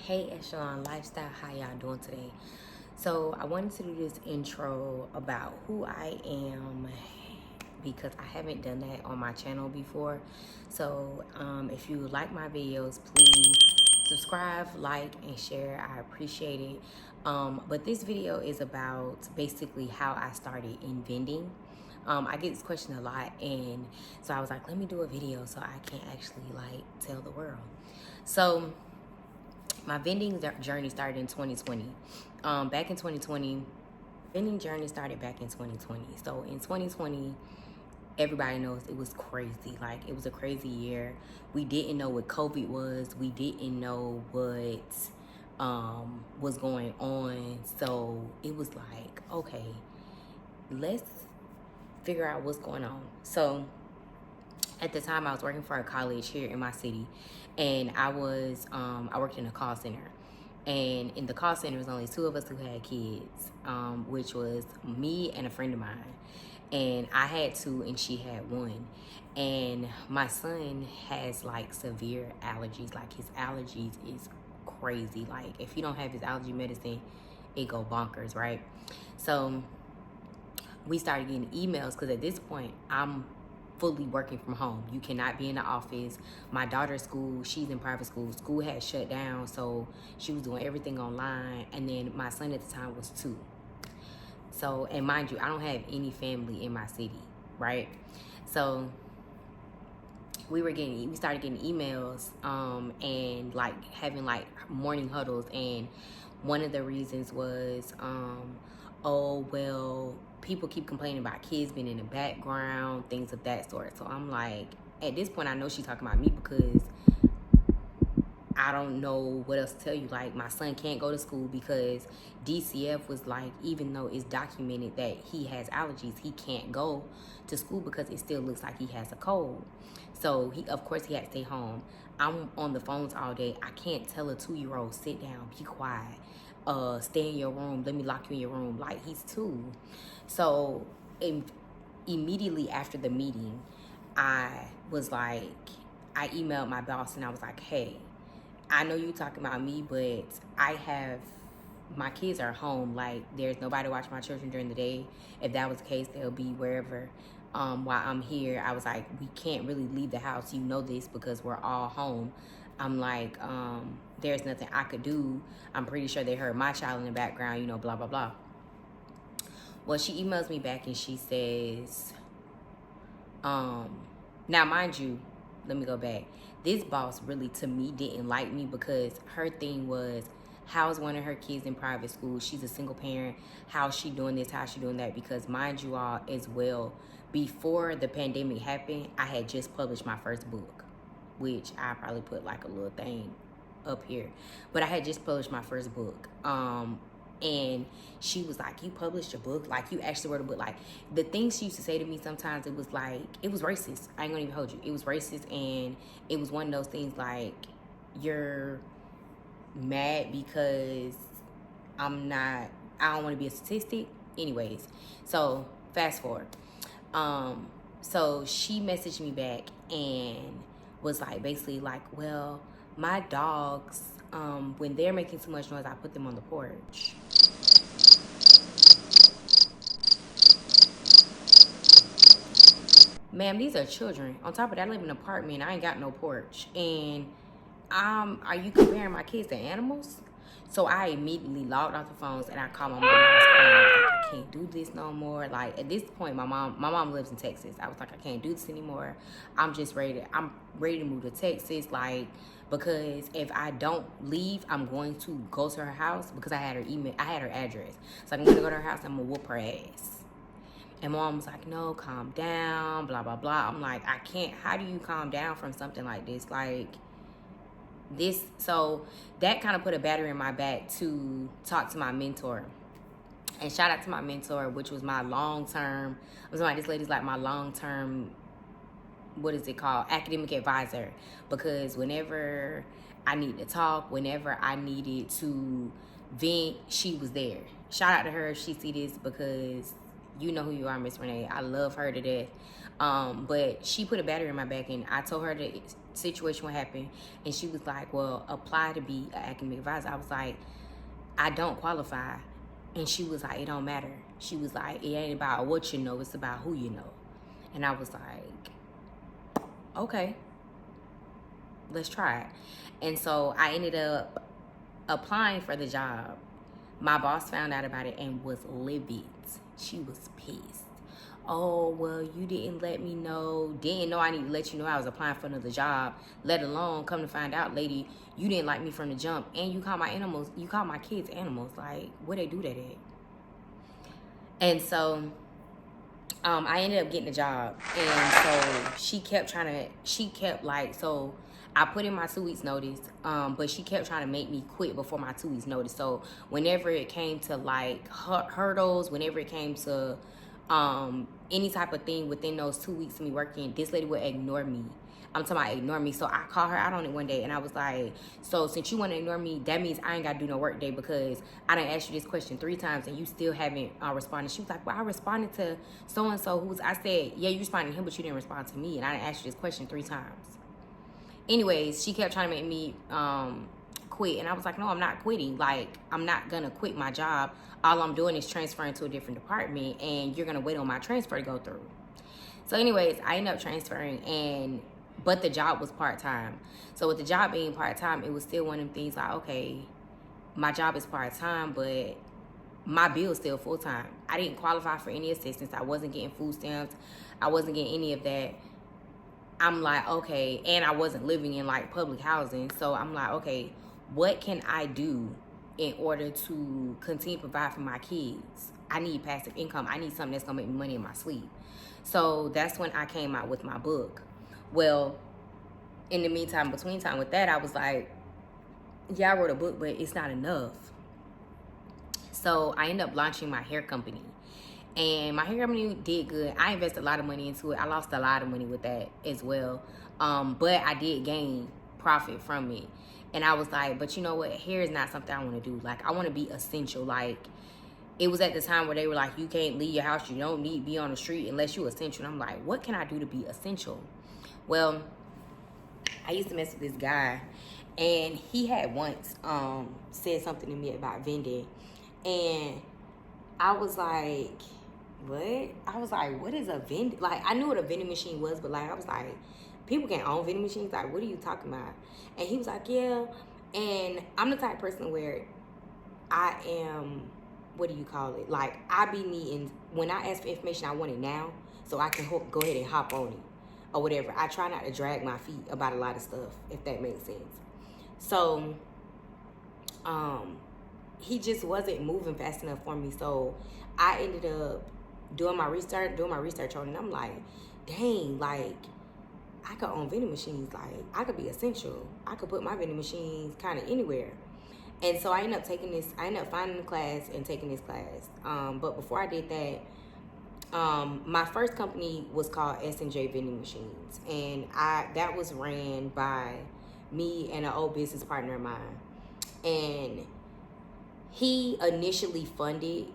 Hey Echelon Lifestyle, how y'all doing today? So I wanted to do this intro about who I am because I haven't done that on my channel before. So if you like my videos, please subscribe, like, and share. I appreciate it. But this video is about basically how I started in vending. I get this question a lot, and so I was like, let me do a video so I can actually like tell the world. So my vending journey started in 2020. Back in 2020, vending journey started back in 2020. So in 2020, everybody knows it was crazy. Like, it was a crazy year. We didn't know what COVID was. We didn't know what was going on. So it was like, okay, let's figure out what's going on. So at the time I was working for a college here in my city, and I worked in a call center, and in the call center was only two of us who had kids, which was me and a friend of mine, and I had two and she had one. And my son has like severe allergies. Like, his allergies is crazy. Like, if he don't have his allergy medicine, it go bonkers, right? So we started getting emails because at this point I'm fully working from home. You cannot be in the office. My daughter's school, she's in private school. School had shut down, so she was doing everything online. And then my son at the time was 2. So, and mind you, I don't have any family in my city, right? So we started getting emails and like having like morning huddles, and one of the reasons was oh well, people keep complaining about kids being in the background, things of that sort. So I'm like, at this point I know she's talking about me because I don't know what else to tell you. Like, my son can't go to school because DCF was like, even though it's documented that he has allergies, he can't go to school because it still looks like he has a cold. So of course he had to stay home. I'm on the phones all day. I can't tell a 2-year-old, sit down, be quiet, stay in your room, let me lock you in your room. Like, he's 2. So immediately after the meeting, I emailed my boss and I was like, hey, I know you talking about me, but my kids are home. Like, there's nobody to watch my children during the day. If that was the case, they'll be wherever while I'm here. I was like, we can't really leave the house. You know this because we're all home. I'm like, there's nothing I could do. I'm pretty sure they heard my child in the background, you know, blah, blah, blah. Well, she emails me back and she says, now mind you, let me go back. This boss really, to me, didn't like me because her thing was, how's one of her kids in private school? She's a single parent. How's she doing this? How's she doing that? Because mind you all as well, before the pandemic happened, I had just published my first book, which I probably put like a little thing up here. But I had just published my first book. And she was like, you published a book? Like, you actually wrote a book? Like, the things she used to say to me sometimes, it was like, it was racist. I ain't gonna even hold you. It was racist, and it was one of those things like, you're mad because I don't want to be a statistic. Anyways, so fast forward. So she messaged me back and was like, basically like, well, my dogs, when they're making too much noise, I put them on the porch. Ma'am, these are children. On top of that, I live in an apartment. I ain't got no porch. And are you comparing my kids to animals? So I immediately logged off the phones and I called my mom. I was like, I can't do this no more. Like, at this point, my mom lives in Texas. I was like, I can't do this anymore. I'm ready to move to Texas. Like, because if I don't leave, I'm going to go to her house because I had her address. So I'm gonna go to her house and I'm gonna whoop her ass. And mom was like, no, calm down, blah, blah, blah. I'm like, I can't. How do you calm down from something like this? Like, this. So that kind of put a battery in my back to talk to my mentor. And shout out to my mentor, which was my long-term, this lady's like my long-term, what is it called? Academic advisor. Because whenever I needed to talk, whenever I needed to vent, she was there. Shout out to her if she see this, because you know who you are, Miss Renee. I love her to death. But she put a battery in my back, and I told her to situation would happen, and she was like, well, apply to be an academic advisor. I was like, I don't qualify. And she was like, it don't matter. She was like, it ain't about what you know, it's about who you know. And I was like, okay, let's try it. And so I ended up applying for the job. My boss found out about it and was livid. She was pissed. Oh, well, you didn't let me know. Didn't know I need to let you know I was applying for another job. Let alone come to find out, lady, you didn't like me from the jump. And you call my animals, you call my kids animals. Like, where they do that at? And so I ended up getting a job. And so she kept so I put in my 2 weeks notice, but she kept trying to make me quit before my 2 weeks notice. So whenever it came to like hurdles, whenever it came to any type of thing within those 2 weeks of me working, this lady would ignore me. I'm talking about ignore me. So I called her out on it one day, and I was like, so since you want to ignore me, that means I ain't got to do no work day, because I done asked you this question 3 times and you still haven't responded. She was like, well, I responded to so-and-so who's, I said, yeah, you responded to him, but you didn't respond to me, and I done asked you this question 3 times. Anyways, she kept trying to make me quit, and I was like, no, I'm not quitting. Like, I'm not gonna quit my job. All I'm doing is transferring to a different department, and you're gonna wait on my transfer to go through. So anyways, I ended up transferring, but the job was part-time. So with the job being part-time, it was still one of them things like, okay, my job is part-time, but my bill is still full-time. I didn't qualify for any assistance. I wasn't getting food stamps. I wasn't getting any of that. I'm like, okay, and I wasn't living in like public housing. So I'm like, okay, what can I do in order to continue to provide for my kids? I need passive income. I need something that's gonna make me money in my sleep. So that's when I came out with my book. Well, in the meantime, between time with that, I was like, yeah, I wrote a book, but it's not enough. So I ended up launching my hair company. And my hair company did good. I invested a lot of money into it. I lost a lot of money with that as well. But I did gain profit from it. And I was like, but you know what? Hair is not something I want to do. Like, I want to be essential. Like, it was at the time where they were like, you can't leave your house. You don't need to be on the street unless you're essential. And I'm like, what can I do to be essential? Well, I used to mess with this guy. And he had once said something to me about vending. And I was like, what? I was like, what is a vending? Like, I knew what a vending machine was, but like, I was like, people can't own vending machines. Like, what are you talking about? And he was like, yeah. And I'm the type of person where I am, what do you call it? Like, I be needing, when I ask for information, I want it now, so I can go ahead and hop on it or whatever. I try not to drag my feet about a lot of stuff, if that makes sense. So, he just wasn't moving fast enough for me. So I ended up doing my research on it. And I'm like, dang, like, I could own vending machines. Like, I could be essential. I could put my vending machines kind of anywhere. And so I ended up finding a class and taking this class. But before I did that, my first company was called S&J Vending Machines. And that was ran by me and an old business partner of mine. And he initially funded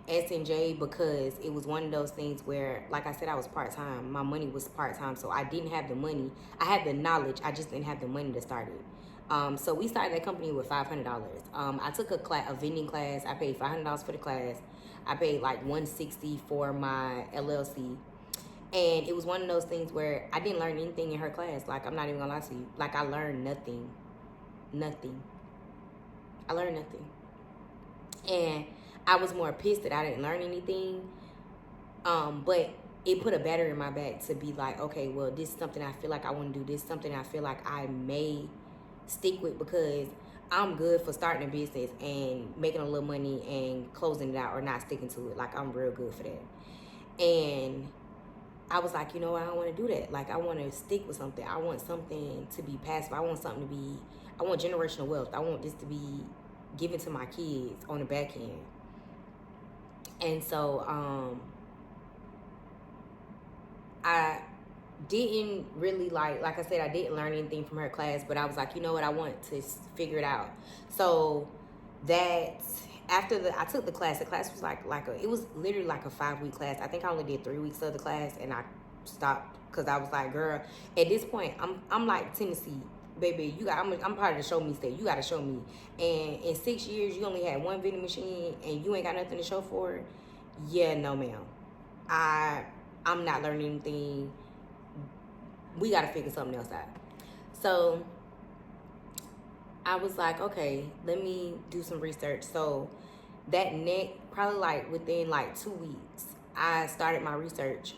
S&J because it was one of those things where, like I said, I was part-time. My money was part-time, so I didn't have the money. I had the knowledge, I just didn't have the money to start it. So we started that company with $500. I took a vending class. I paid $500 for the class. I paid like $160 for my LLC. And it was one of those things where I didn't learn anything in her class. Like, I'm not even gonna lie to you. Like, I learned nothing. I learned nothing. And I was more pissed that I didn't learn anything. But it put a battery in my back to be like, okay, well, this is something I feel like I want to do. This is something I feel like I may stick with, because I'm good for starting a business and making a little money and closing it out or not sticking to it. Like, I'm real good for that. And I was like, you know what? I don't want to do that. Like, I want to stick with something. I want something to be passive. I want generational wealth. I want this to be given to my kids on the back end. And so I didn't really like I said, I didn't learn anything from her class, but I was like, you know what, I want to figure it out. So that after I took the class was it was literally like a 5-week class. I think I only did 3 weeks of the class and I stopped because I was like, girl, at this point, I'm like Tennessee, baby. I'm part of the show me state. You got to show me. And in 6 years, you only had one vending machine, and you ain't got nothing to show for it. Yeah, no, ma'am. I'm not learning anything. We got to figure something else out. So I was like, okay, let me do some research. So that probably like within like 2 weeks, I started my research.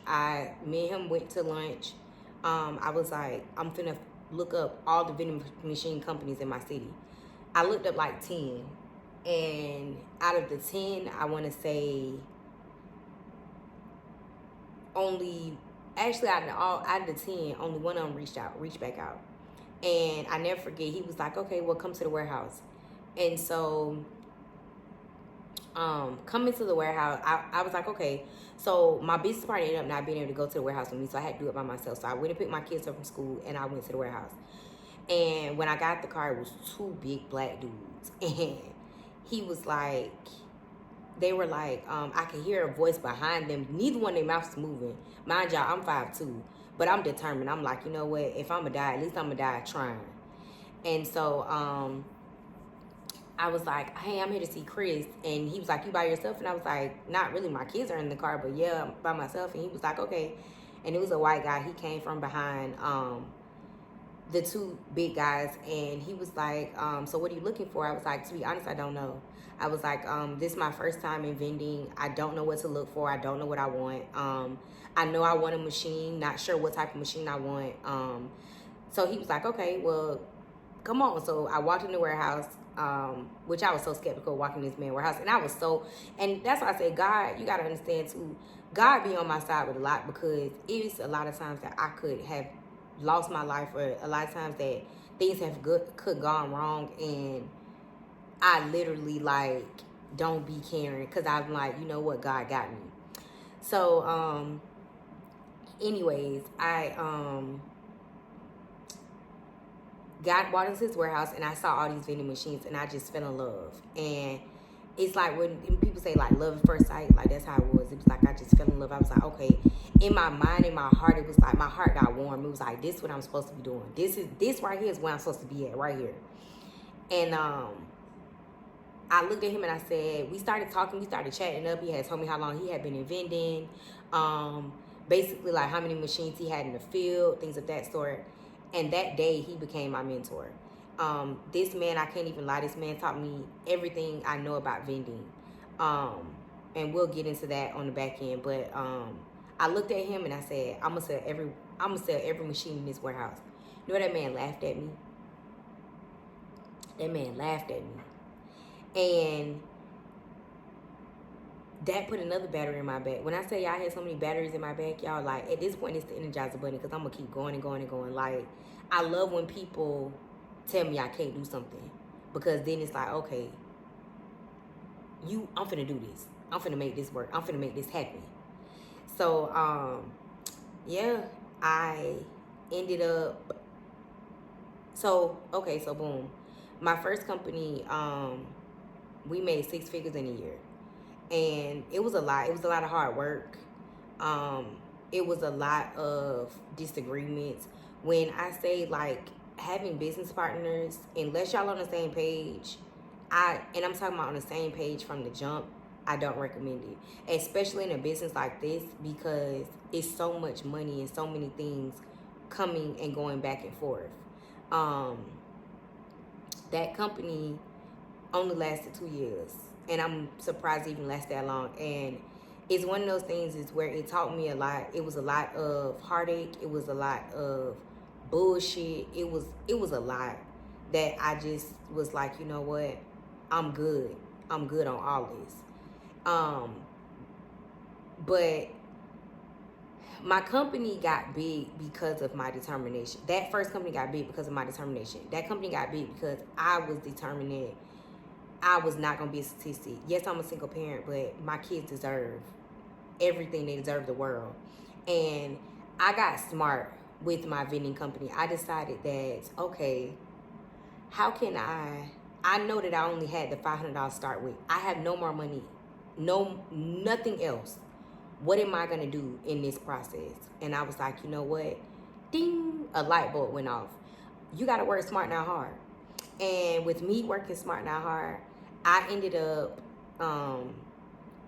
Me and him went to lunch. I was like, I'm finna look up all the vending machine companies in my city. I looked up like 10, and out of the 10, I want to say only, actually out of the 10, only one of them reached back out. And I never forget, he was like, okay, well, come to the warehouse. And so coming to the warehouse, I was like, okay. So my business partner ended up not being able to go to the warehouse with me, so I had to do it by myself. So I went and picked my kids up from school, and I went to the warehouse. And when I got the car, it was 2 big black dudes. And he was like, they were like, I could hear a voice behind them. Neither one of their mouths moving. Mind y'all, I'm 5'2", but I'm determined. I'm like, you know what? If I'm going to die, at least I'm going to die trying. And so I was like, hey, I'm here to see Chris. And he was like, you by yourself? And I was like, not really. My kids are in the car, but yeah, I'm by myself. And he was like, okay. And it was a white guy. He came from behind the 2 big guys. And he was like, so what are you looking for? I was like, to be honest, I don't know. I was like, this is my first time in vending. I don't know what to look for. I don't know what I want. I know I want a machine. Not sure what type of machine I want. So he was like, okay, well, come on. So I walked in the warehouse, which I was so skeptical walking in this man's warehouse. And that's why I say, God, you got to understand too, God be on my side with a lot, because it's a lot of times that I could have lost my life, or a lot of times that things could gone wrong, and I literally like don't be caring, because I'm like, you know what, God got me. So anyways, I walked into his warehouse, and I saw all these vending machines, and I just fell in love. And it's like when people say like love at first sight, like that's how it was. It was like I just fell in love. I was like, okay. In my mind, in my heart, it was like my heart got warm. It was like, this is what I'm supposed to be doing. This right here is where I'm supposed to be at, right here. And I looked at him and I said, we started talking, we started chatting up. He had told me how long he had been in vending, basically like how many machines he had in the field, things of that sort. And that day he became my mentor. This man, I can't even lie, this man taught me everything I know about vending. And we'll get into that on the back end. But I looked at him and I said, I'm gonna sell every machine in this warehouse. You know, that man laughed at me. That man laughed at me. And that put another battery in my back. When I say y'all had so many batteries in my back, y'all, like, at this point, it's the Energizer Bunny, because I'm going to keep going and going and going. Like, I love when people tell me I can't do something, because then it's like, okay, I'm finna do this. I'm finna make this work. I'm finna make this happen. So, yeah, I ended up, so boom. My first company, we made 6 figures in a year. And it was a lot. It was a lot of hard work. It was a lot of disagreements. When I say like having business partners, unless y'all on the same page, I'm talking about on the same page from the jump, I don't recommend it. Especially in a business like this, because it's so much money and so many things coming and going back and forth. That company only lasted 2 years. And I'm surprised it even lasted that long. And it's one of those things is where it taught me a lot. It was a lot of heartache. It was a lot of bullshit. It was a lot that I just was like, you know what? I'm good. I'm good on all this. But my company got big because of my determination. That first company got big because of my determination. That company got big because I was determined that I was not going to be a statistic. Yes, I'm a single parent, but my kids deserve everything. They deserve the world. And I got smart with my vending company. I decided that, okay, how can I know that I only had the $500 to start with. I have no more money, nothing else. what am I going to do in this process? And I was like, you know what? Ding, a light bulb went off. You got to work smart, not hard. And with me working smart, not hard, I ended up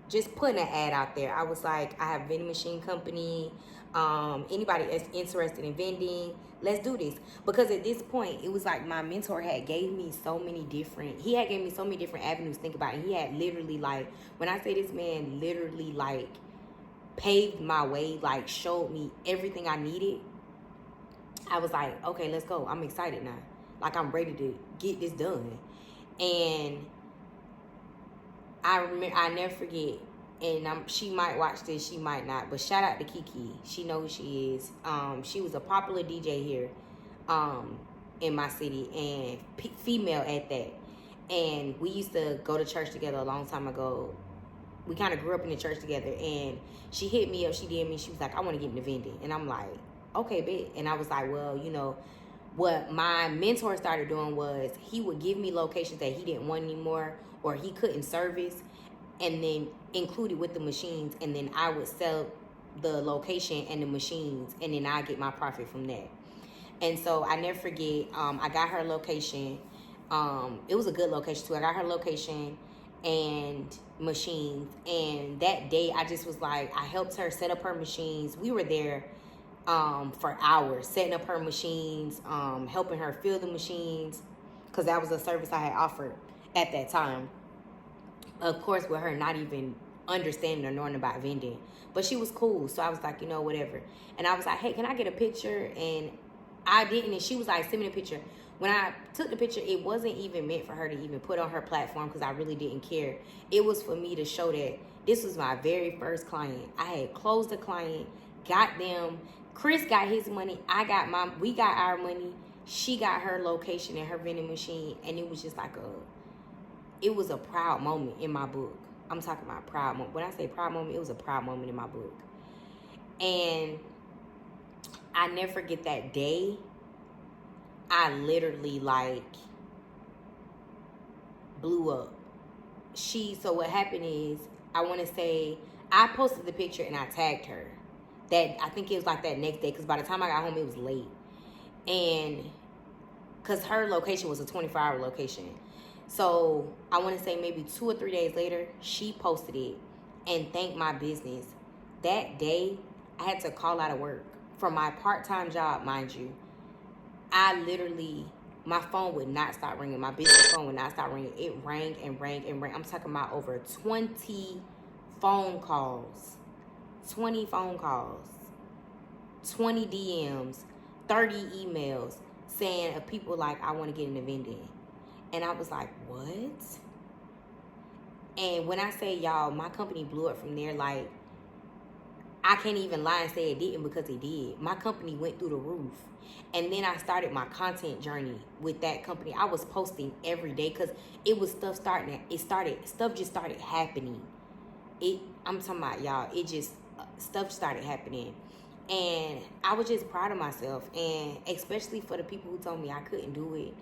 just putting an ad out there. I was like, I have a vending machine company. Anybody that's interested in vending, let's do this. Because at this point, it was like my mentor had gave me so many different avenues to think about. And he had literally, like, when I say this man literally, like, paved my way, like, showed me everything I needed. I was like, okay, let's go. I'm excited now. Like, I'm ready to get this done. And I never forget, and she might watch this, she might not, but shout out to Kiki. She knows who she is. She was a popular DJ here in my city, and female at that. And we used to go to church together a long time ago. We kind of grew up in the church together, and she hit me up, she did me, she was like, I want to get into vending. And I'm like, okay, bet. And I was like, well, you know, what my mentor started doing was he would give me locations that he didn't want anymore or he couldn't service, and then include it with the machines, and then I would sell the location and the machines, and then I get my profit from that. And so I never forget, I got her location. It was a good location too. I got her location and machines, and that day I just was like, I helped her set up her machines. We were there for hours setting up her machines, helping her fill the machines, because that was a service I had offered at that time. Of course, with her not even understanding or knowing about vending, but she was cool. So I was like, you know, whatever. And I was like, hey, can I get a picture? And I didn't, and she was like, send me the picture. When I took the picture, it wasn't even meant for her to even put on her platform, because I really didn't care. It was for me to show that this was my very first client. I had closed the client, got them. Chris got his money. We got our money. She got her location and her vending machine. And it was just like it was a proud moment in my book. I'm talking about proud moment. When I say proud moment, it was a proud moment in my book. And I never forget that day. I literally, like, blew up. So what happened is, I want to say, I posted the picture and I tagged her. That, I think it was like that next day, because by the time I got home, it was late. And, because her location was a 24-hour location. So, I want to say maybe 2 or 3 days later, she posted it and thanked my business. That day, I had to call out of work for my part-time job, mind you. I literally, my phone would not stop ringing. My business phone would not stop ringing. It rang and rang and rang. I'm talking about over 20 phone calls. 20 phone calls, 20 DMs, 30 emails saying of people like, I want to get into vending. And I was like, what? And when I say, y'all, my company blew up from there, like, I can't even lie and say it didn't, because it did. My company went through the roof. And then I started my content journey with that company. I was posting every day, because it was stuff stuff just started happening. I'm talking about, y'all, stuff started happening. And I was just proud of myself. And especially for the people who told me I couldn't do it,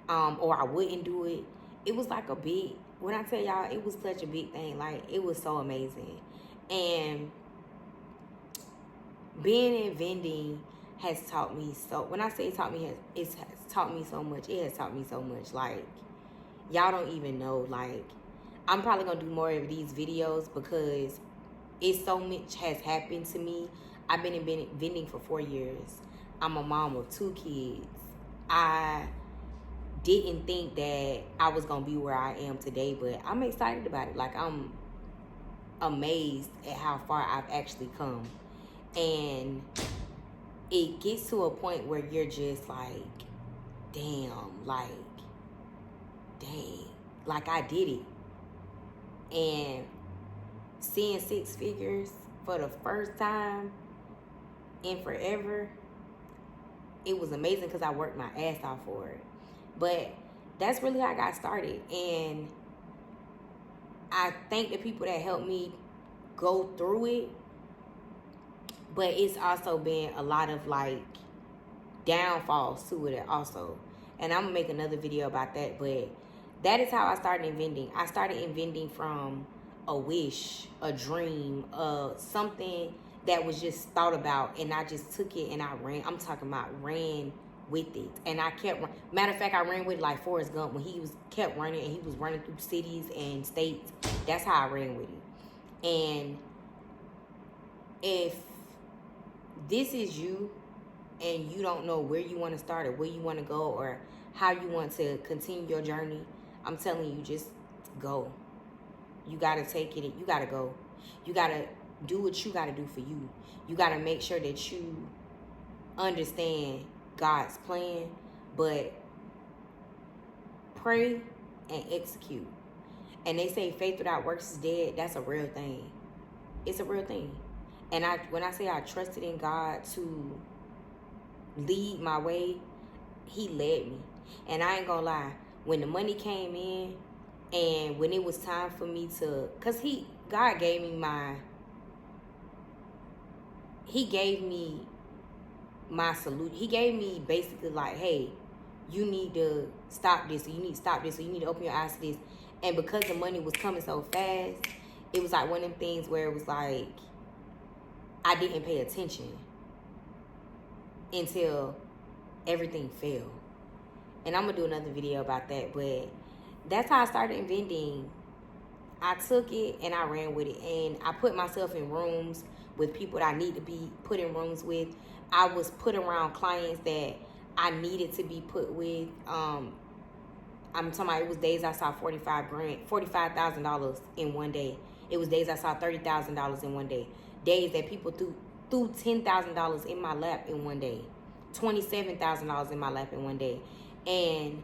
or I wouldn't do it. It was like when I tell y'all, it was such a big thing. Like, it was so amazing. And being in vending has taught me so, when I say it has taught me so much. It has taught me so much. Like, y'all don't even know. Like, I'm probably going to do more of these videos, because it's so much has happened to me. I've been in vending for 4 years. I'm a mom of 2 kids. I didn't think that I was going to be where I am today, but I'm excited about it. Like, I'm amazed at how far I've actually come. And it gets to a point where you're just like, dang, like, I did it. And seeing 6 figures for the first time in forever, it was amazing, because I worked my ass off for it. But that's really how I got started. And I thank the people that helped me go through it. But it's also been a lot of, like, downfalls to it also. And I'm going to make another video about that. But that is how I started in vending. I started in vending from a wish, a dream, something that was just thought about, and I just took it and I ran. I'm talking about ran with it, and I kept. Matter of fact, I ran with it like Forrest Gump when he was kept running and he was running through cities and states. That's how I ran with it. And if this is you, and you don't know where you want to start or where you want to go or how you want to continue your journey, I'm telling you, just go. You got to take it. You got to go. You got to do what you got to do for you. You got to make sure that you understand God's plan, but pray and execute. And they say faith without works is dead. That's a real thing. It's a real thing. And when I say I trusted in God to lead my way, he led me. And I ain't gonna lie, when the money came in and when it was time for me to, because God gave me my salute. He gave me basically like, hey, you need to stop this, or you need to stop this, or you need to open your eyes to this. And because the money was coming so fast, it was like one of them things where it was like I didn't pay attention until everything fell. And I'm gonna do another video about that, but that's how I started inventing. I took it and I ran with it, and I put myself in rooms with people that I need to be put in rooms with. I was put around clients that I needed to be put with. I'm talking about, it was days I saw $45,000 in one day. It was days I saw $30,000 in one day. Days that people threw $10,000 in my lap in one day, $27,000 in my lap in one day, and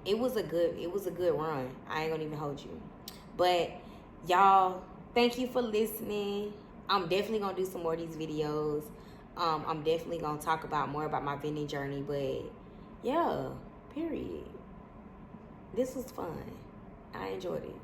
it was a good run. I ain't gonna even hold you. But y'all, thank you for listening. I'm definitely gonna do some more of these videos. I'm definitely gonna talk about more about my vending journey. But yeah, period. This was fun. I enjoyed it.